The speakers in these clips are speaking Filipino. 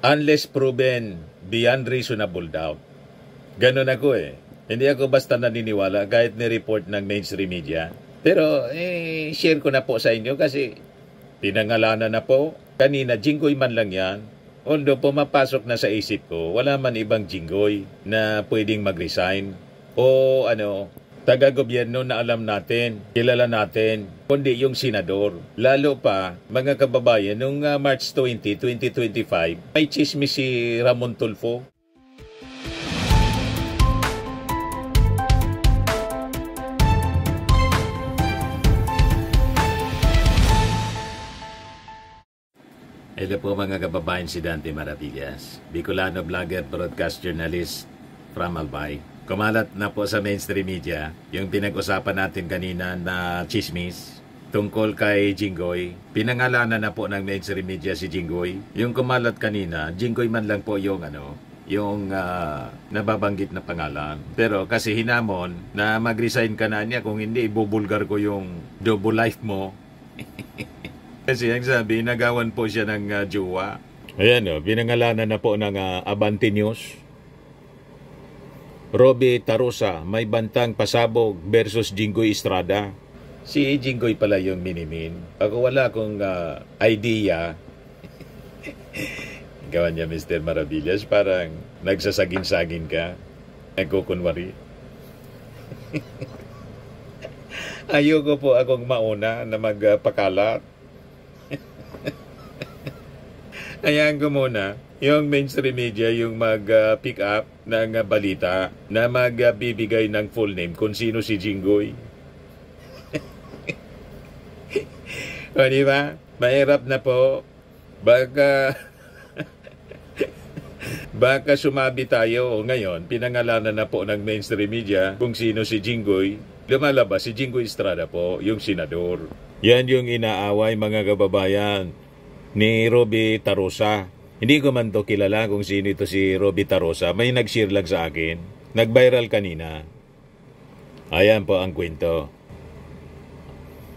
Unless proven beyond reasonable doubt. Ganun ako eh. Hindi ako basta naniniwala kahit ni-report ng mainstream media. Pero share ko na po sa inyo kasi pinangalanan na po. Kanina, Jinggoy man lang yan. Although pumapasok na sa isip ko, wala man ibang Jinggoy na pwedeng mag-resign. O taga-gobyerno na alam natin, kilala natin, kundi yung senador. Lalo pa, mga kababayan, noong March 20, 2025, may chismis si Ramon Tulfo. Ito po mga kababayan, si Dante Maravillas, Bicolano vlogger, broadcast journalist from Albay. Kumalat na po sa mainstream media yung pinag-usapan natin kanina na chismis tungkol kay Jinggoy. Pinangalanan na po ng mainstream media si Jinggoy. Yung kumalat kanina, Jinggoy man lang po yung nababanggit na pangalan. Pero kasi hinamon na mag-resign ka na niya, kung hindi ibubulgar ko yung double life mo. Kasi ang sabi, nagawan po siya ng jowa. Ayan pinangalanan na po ng Abante News. Robby Tarosa, may bantang pasabog versus Jinggoy Estrada. Si Jinggoy pala yung minimin. Ako wala akong idea. Gawan niya Mr. Maravillas, parang nagsasagin-sagin ka. Nagkukunwari. Ayoko po akong mauna na magpakalat. Hayaan ko muna yung mainstream media yung mag-pick up ng balita na magbibigay ng full name kung sino si Jinggoy. O diba? Mahirap na po. Baka sumabi tayo. Ngayon, pinangalanan na po ng mainstream media kung sino si Jinggoy. Lumalabas si Jinggoy Estrada po, yung senador. Yan yung inaaway mga kababayan ni Robby Tarosa. Hindi ko man to kilala kung sino ito si Robby Tarosa. May nag-share lang sa akin. Nag-viral kanina. Ayan po ang kwento.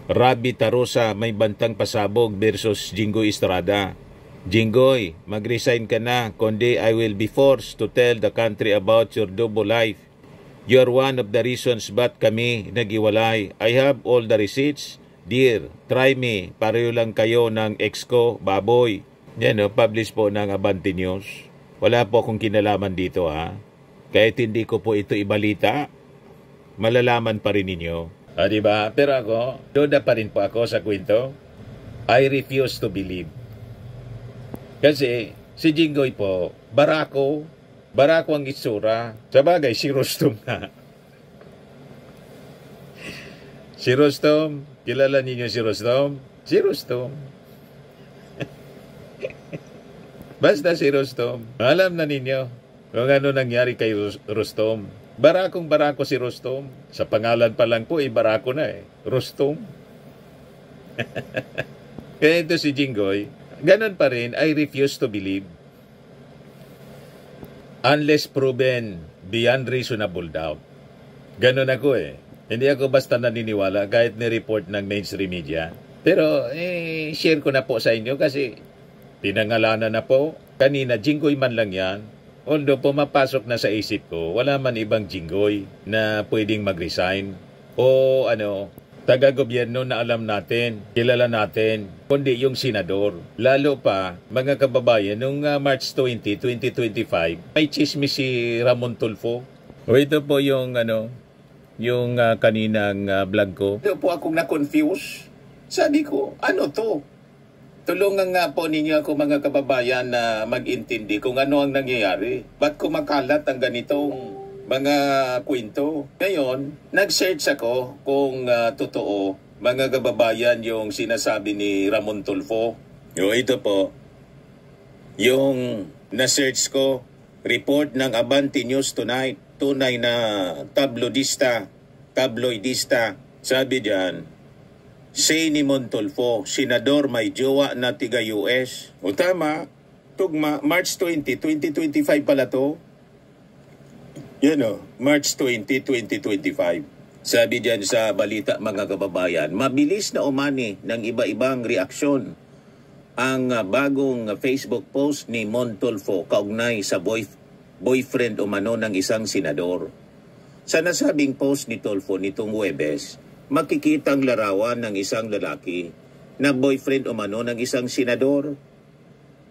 Robby Tarosa, may bantang pasabog versus Jinggoy Estrada. Jinggoy, mag-resign ka na, kundi I will be forced to tell the country about your double life. You are one of the reasons ba't kami nag-iwalay. I have all the receipts. Dear, try me. Pareho lang kayo ng ex ko, baboy. Yan publish po ng Abante News. Wala po akong kinalaman dito Kahit hindi ko po ito ibalita, malalaman pa rin ninyo. Diba? Pero ako, duda pa rin po ako sa kwento. I refuse to believe. Kasi si Jinggoy po, barako ang itsura. Sabagay, si Rostom nga. Si Rostom, kilala ninyo si Rostom? Si Rostom. Basta si Rostom. Alam na ninyo kung ano nangyari kay Rostom. Barako si Rostom. Sa pangalan pa lang po, barako na Rostom. Kaya ito si Jinggoy, ganun pa rin, I refuse to believe. Unless proven beyond reasonable doubt. Ganun ako Hindi ako basta naniniwala kahit ni-report ng mainstream media. Pero share ko na po sa inyo kasi pinangalanan na po. Kanina, Jinggoy man lang yan. Although pumapasok na sa isip ko, wala man ibang Jinggoy na pwedeng mag-resign. O taga-gobyerno na alam natin, kilala natin, kundi yung senador. Lalo pa, mga kababayan, noong March 20, 2025, may chismis si Ramon Tulfo. O ito po yung yung kaninang vlog ko. Ito po akong na-confuse. Sabi ko, ano to? Tulungan nga po ninyo ako mga kababayan na mag-intindi kung ano ang nangyayari. Ba't kumakalat ang ganitong mga kwento? Ngayon, nag-search ako kung totoo mga kababayan yung sinasabi ni Ramon Tulfo. Ito po, yung na-search ko, report ng Abante News Tonight. Tunay na tabloidista, sabi diyan, say ni Montulfo, senador may jowa na tiga US. O tama, tugma, March 20, 2025 pala to. Yan March 20, 2025. Sabi diyan sa balita mga kababayan, mabilis na umani ng iba-ibang reaksyon ang bagong Facebook post ni Mon Tulfo kaugnay sa boyfriend umano ng isang senador. Sa nasabing post ni Tulfo nitong Huwebes, makikita ang larawan ng isang lalaki na boyfriend umano ng isang senador.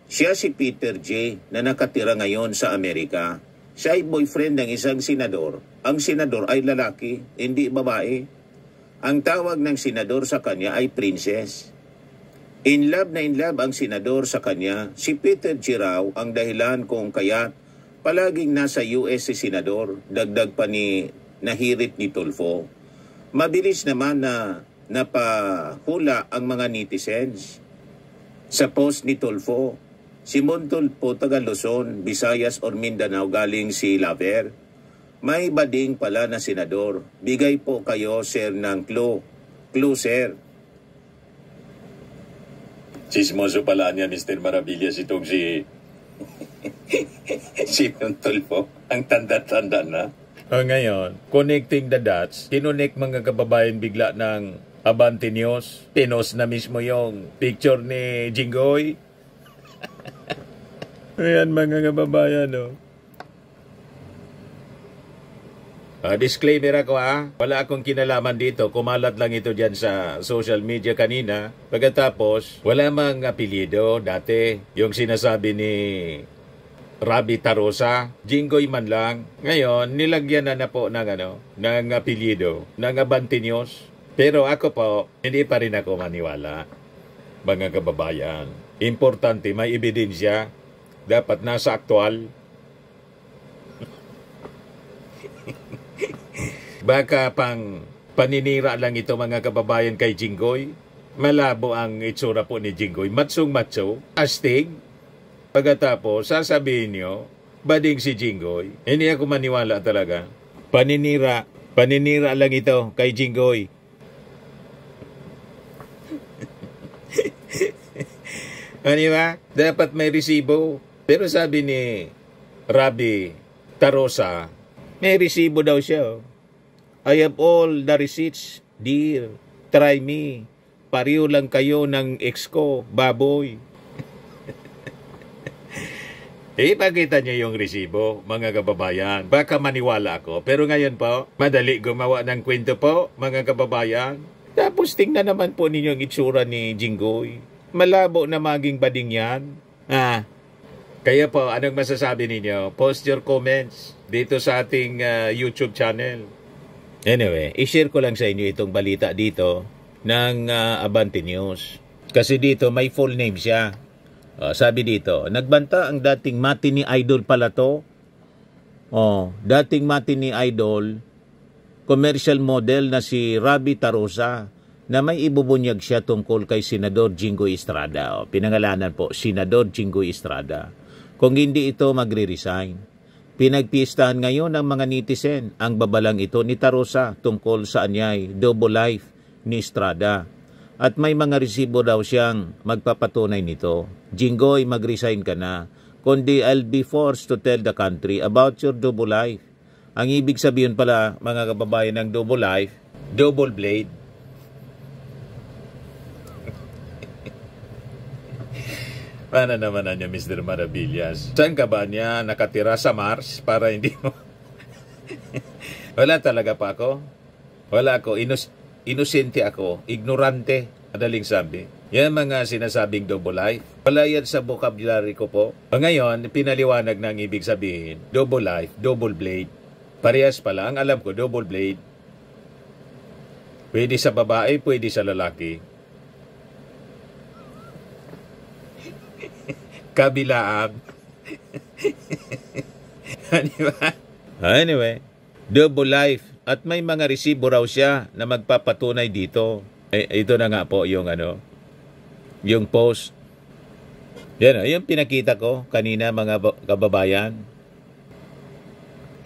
Siya si Peter J. na nakatira ngayon sa Amerika. Siya ay boyfriend ng isang senador. Ang senador ay lalaki, hindi babae. Ang tawag ng senador sa kanya ay princess. In love na in love ang senador sa kanya. Si Peter J. raw ang dahilan kung kaya palaging nasa US si senador. Dagdag pa ni nahirit ni Tulfo. Mabilis naman na napahula ang mga netizens. Sa post ni Tulfo, si Mon Tulfo, taga Luzon, Visayas or Mindanao, galing si Laver. May bading pala na senador. Bigay po kayo, sir, ng clue. Clue, sir. Chismoso pala niya, Mr. Maravillas, itong si... Si Mon Tulfo, ang tanda-tanda na. Ngayon, connecting the dots, kinunik mga kababayan bigla ng Abante News. Pinos na mismo yung picture ni Jinggoy. Ayan mga kababayan, no? Disclaimer ako wala akong kinalaman dito, kumalat lang ito dyan sa social media kanina. Pagkatapos, wala mang apelyido dati, yung sinasabi ni Rabi Tarosa, Jinggoy man lang. Ngayon, nilagyan na po ng apelyido, ng Abante News. Pero ako po, hindi pa rin ako maniwala, mga kababayan. Importante, may ebidensya, dapat nasa aktual. Baka pang paninira lang ito mga kababayan kay Jinggoy. Malabo ang itsura po ni Jinggoy. Matsong-matso, astig. Pagkatapos, sasabihin nyo, bading si Jinggoy. Hindi ako maniwala talaga. Paninira lang ito kay Jinggoy. Ano ba? Dapat may resibo. Pero sabi ni Rabi Tarosa, may resibo daw siya. I have all the receipts, dear. Try me. Pariyo lang kayo ng ex ko, baboy. Ipakita niyo yung resibo, mga kababayan. Baka maniwala ako. Pero ngayon po, madali gumawa ng kwento po, mga kababayan. Tapos tingnan naman po ninyo ang itsura ni Jinggoy. Malabo na maging bading yan. Kaya po, anong masasabi ninyo? Post your comments dito sa ating YouTube channel. Anyway, i-share ko lang sa inyo itong balita dito ng Abante News. Kasi dito may full name siya. Sabi dito, nagbanta ang dating matinee idol pala to. Dating matinee idol, commercial model na si Rabi Tarosa, na may ibubunyag siya tungkol kay Senador Jinggoy Estrada. Pinangalanan po, Senador Jinggoy Estrada. Kung hindi ito magre-resign. Pinagpistahan ngayon ng mga netizen ang babalang ito ni Tarosa tungkol sa anyay double life ni Estrada. At may mga resibo daw siyang magpapatunay nito. Jinggoy, mag-resign ka na. Kundi I'll be forced to tell the country about your double life. Ang ibig sabihin pala, mga kababayan, ng double life, double blade. Paano naman na niya, Mr. Maravillas? Saan ka ba niya nakatira sa Mars para hindi mo... Wala talaga pa ako. Wala ako. Inosente ako. Ignorante. Madaling sabi. Yan mga sinasabing double life. Wala yan sa vocabulary ko po. Ngayon, pinaliwanag na ang ibig sabihin. Double life, double blade. Parehas pala. Ang alam ko, double blade. Pwede sa babae, pwede sa lalaki. Kabilaan. Anyway, double life. At may mga resibo raw siya na magpapatunay dito. Ito na nga po yung yung post. Yan yung pinakita ko kanina, mga kababayan.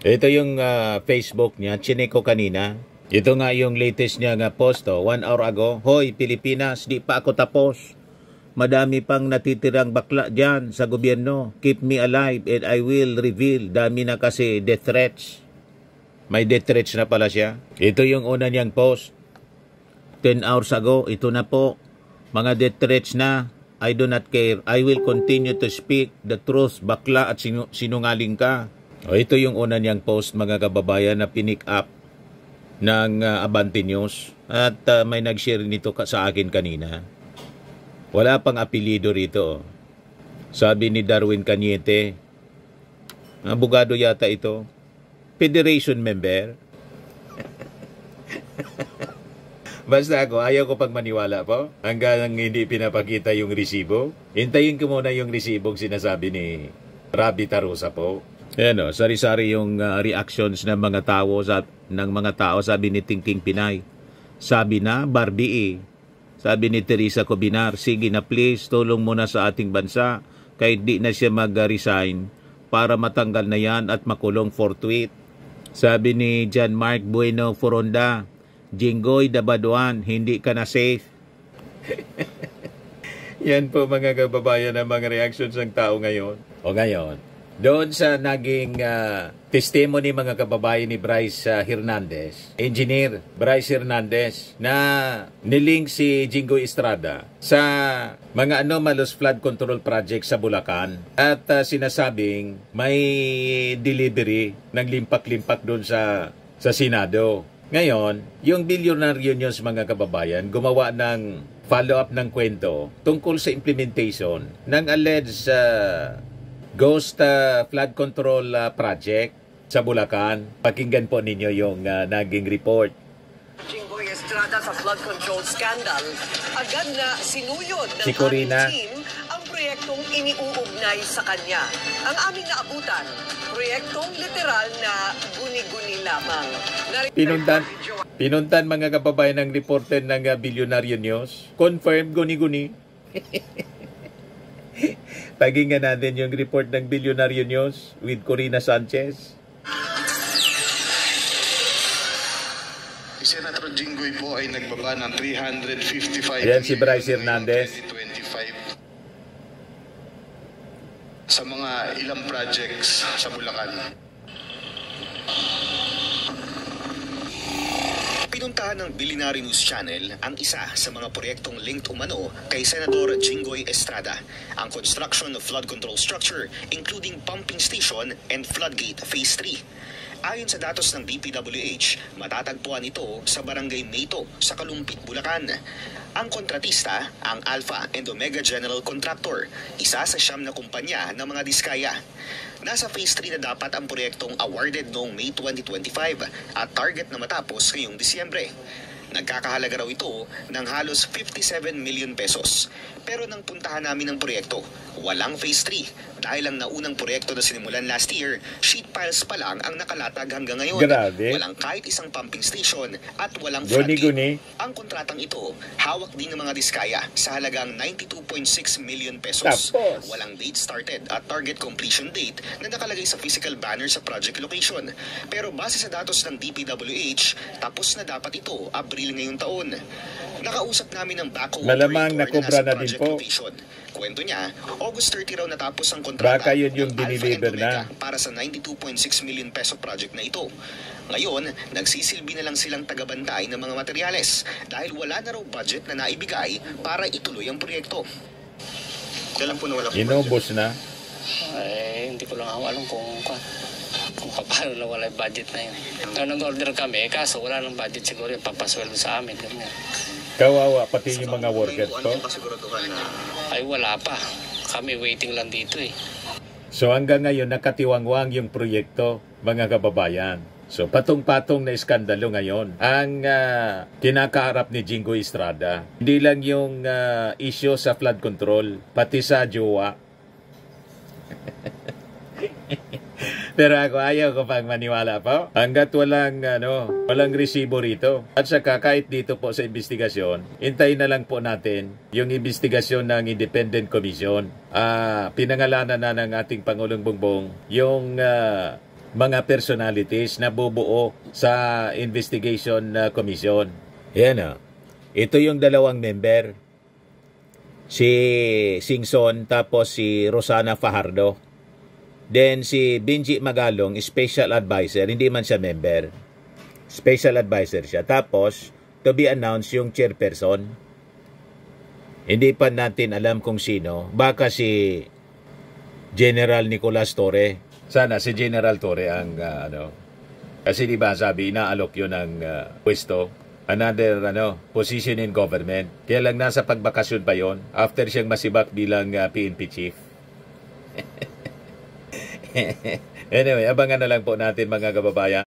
Ito yung Facebook niya, chinek ko kanina. Ito nga yung latest niya nga post, 1 hour ago. Hoy, Pilipinas, di pa ako tapos. Madami pang natitirang bakla dyan sa gobyerno. Keep me alive and I will reveal. Dami na kasi death threats. May death threats na pala siya. Ito yung una niyang post. 10 hours ago, ito na po. Mga death threats na. I do not care. I will continue to speak the truth. Bakla at sinungaling ka. O, ito yung una niyang post, mga kababayan, na pinick up ng Abante News. At may nag-share nito sa akin kanina. Wala pang apelido rito. Sabi ni Darwin Cañete, abogado yata ito, Federation member. Basta ako, ayaw ko pang maniwala po hanggang hindi pinapakita yung resibo. Hintayin ko muna yung resibong sinasabi ni Rabi Tarusa po. Ayan o, sari-sari yung reactions ng mga tao, sabi ni Tingting Pinay. Sabi na, Barbie Sabi ni Teresa Cobinar, sige na please, tulong muna sa ating bansa kahit di na siya mag-resign para matanggal na yan at makulong forthwith. Sabi ni John Mark Bueno Foronda, Jinggoy Dabaduan, hindi ka na safe. Yan po mga kababayan ang mga reactions ng tao ngayon. O ngayon, doon sa naging testimony mga kababayan ni Bryce Hernandez, Engineer Bryce Hernandez, na nilink si Jinggoy Estrada sa mga anomalous flood control project sa Bulacan at sinasabing may delivery ng limpak-limpak doon sa Senado. Ngayon, yung Billionaire News mga kababayan gumawa ng follow-up ng kwento tungkol sa implementation ng alleged ghost flood control project sa Bulacan. Pakinggan po ninyo yung naging report. Jinggoy Estrada sa flood control scandal, agad na sinuyod ng Si Corina. aming team ang proyektong iniuugnay sa kanya. Ang aming naabutan, proyektong literal na guni-guni lamang. Pinuntan mga kababayan ng reporter ng Billionaire News. Confirmed guni-guni. Pakinggan natin yung report ng Billionaire News with Corina Sanchez. Si Senator Jinggoy po ay nagbaba ng 355 Ayan si Bryce Hernandez. 2025 sa mga ilang projects sa Bulacan. Pinuntahan ng Billionaire News Channel ang isa sa mga proyektong linked umano kay Senador Jinggoy Estrada, ang construction of flood control structure including pumping station and floodgate phase 3. Ayon sa datos ng DPWH, matatagpuan ito sa Barangay Mayto sa Kalumpit, Bulacan. Ang kontratista, ang Alpha and Omega General Contractor, isa sa 9 na kumpanya ng mga diskaya. Nasa phase 3 na dapat ang proyektong awarded noong May 2025 at target na matapos ngayong Disyembre. Nagkakahalaga raw ito ng halos 57 million pesos. Pero nang puntahan namin ang proyekto, walang phase 3 dahil ang naunang proyekto na sinimulan last year, sheet piles pa lang ang nakalatag hanggang ngayon. Grabe. Walang kahit isang pumping station at walang Guni-guni. floodgate. Ang kontratang ito, hawak din ng mga diskaya sa halagang 92.6 million pesos. Tapos, Walang date started at target completion date na nakalagay sa physical banner sa project location. Pero base sa datos ng DPWH, tapos na dapat ito Abril ngayong taon. Nakausap namin ng backhoe malamang operator nakobra nasa na din project po. location. Kwento niya, August 30 raw natapos ang kontrata Baka yun yung ng Alpha and diniliver Omega na. para sa 92.6 million peso project na ito. Ngayon, nagsisilbi na lang silang tagabantay ng mga materyales dahil wala na raw budget na naibigay para ituloy ang proyekto. Kailan po nawala po Inubos na. Hindi ko lang alam kung paano na wala yung budget na yun. Nag-order kami, kaso wala nang budget siguro yung papasweldo sa amin. Ganyan. Kawawa pati yung mga workers Ano po. yung kasiguraduhan na Ay wala pa. Kami waiting lang dito eh. So hanggang ngayon nakatiwangwang yung proyekto, mga kababayan. So patong-patong na iskandalo ngayon ang kinakaharap ni Jinggoy Estrada. Hindi lang yung issue sa flood control, pati sa jowa. Pero ako ayaw ko pang maniwala po. Hanggat walang resibo rito. At saka kahit dito po sa investigasyon, hintayin na lang po natin yung investigasyon ng Independent Commission. Pinangalanan na ng ating Pangulong Bongbong yung mga personalities na bubuo sa Investigation Commission. Yan ito yung dalawang member. Si Singson tapos si Rosana Fajardo. Then si Benji Magalong, special advisor, hindi man siya member. Special advisor siya. Tapos, to be announced yung chairperson. Hindi pa natin alam kung sino. Baka si General Nicolas Torre. Sana si General Torre ang kasi di ba sabi inaalok yun ng pwesto, another position in government. Kaya lang nasa pagbakasyon pa yon after siyang masibak bilang PNP chief. Anyway, abangan na lang po natin mga kababayan.